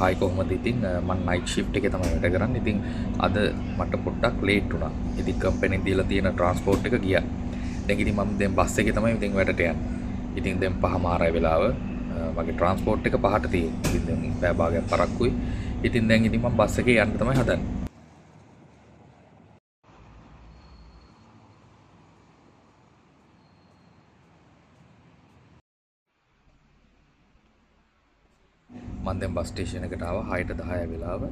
Hi කොහොමද ඉතින් මම නයිට් ෂිෆ්ට් එකේ තමයි වැඩ කරන්නේ. ඉතින් අද මට පොඩ්ඩක් ලේට් වුණා. ඉතින් කම්පැනිෙන් දීලා තියෙන ට්‍රාන්ස්පෝර්ට් එක ගියා. දැන් ඉතින් මම දැන් බස් එකේ තමයි ඉතින් වැඩට යන්නේ. ඉතින් දැන් 5:00 වෙලාව මගේ ට්‍රාන්ස්පෝර්ට් එක 5ට තියෙනවා. ඉතින් දැන් පැය භාගයක් පරක්කුයි. ඉතින් දැන් ඉතින් මම බස් එකේ යන්න තමයි හදන්නේ. මම දැන් බස් ස්ටේෂන් එකට ආවා 6:10 වෙලාව.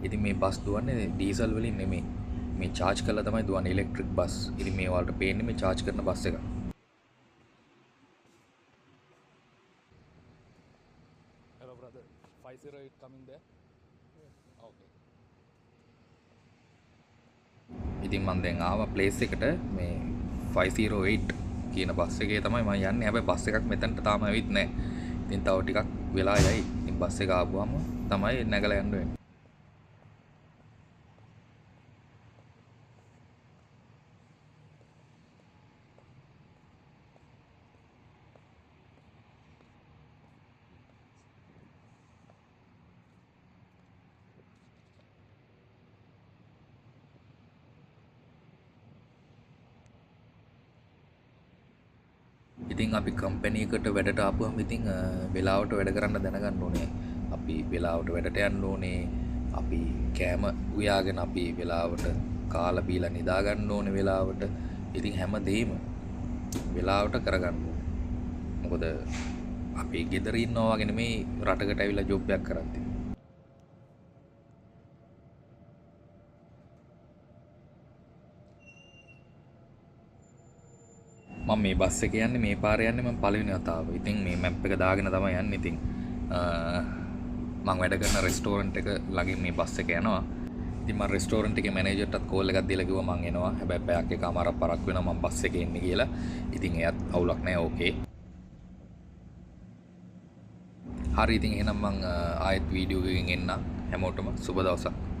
ඉතින් මේ බස් දුවන්නේ ඩීසල් වලින් නෙමෙයි. මේ charge කරලා තමයි දුවන්නේ ඉලෙක්ට්‍රික් බස්. ඉතින් මේ වලට පේන්නේ මේ charge කරන බස් එක. Hello, brother. 508 coming there? Okay. ඉතින් මම දැන් ආවා ප්ලේස් එකට මේ 508 කියන බස් එකේ තමයි මම යන්නේ. හැබැයි බස් එකක් මෙතනට තාම ඇවිත් නැහැ. ඉතින් තව ටිකක් වෙලා යයි. ඉතින් බස් එක ආවම තමයි නැගලා යන්න වෙන්නේ. ඉතින් අපි කම්පැනි එකට වැඩට ආපුවම ඉතින් වෙලාවට වැඩ කරන්න දැනගන්න ඕනේ. අපි වෙලාවට වැඩට යන්න ඕනේ. අපි කෑම උයාගෙන අපි වෙලාවට කාලා බීලා නිදා ගන්න ඕනේ වෙලාවට. ඉතින් හැමදේම වෙලාවට කරගන්න ඕනේ. මොකද අපි ගෙදර ඉන්නවා වගේ නෙමෙයි රටකට ඇවිල්ලා ජොබ් එකක් කරන්නේ. මම මේ බස් එක යන්නේ මේ පාරේ යන්නේ මම පළවෙනි වතාව. ඉතින් මේ මැප් එක දාගෙන තමයි යන්නේ. ඉතින් මම වැඩ කරන රෙස්ටෝරන්ට් එක ළඟින් මේ බස් එක යනවා. ඉතින් මම රෙස්ටෝරන්ට් එකේ මැනේජර්ටත් කෝල් එකක් දීලා කිව්වා මම එනවා. හැබැයි පැයක් එකමාරක් පරක් වෙනවා මම බස් එකේ එන්නේ කියලා. ඉතින් එයත් අවුලක් නැහැ ඕකේ. හරි ඉතින් එහෙනම් මම ආයෙත් වීඩියෝ එකකින් එන්නම්. හැමෝටම සුබ දවසක්.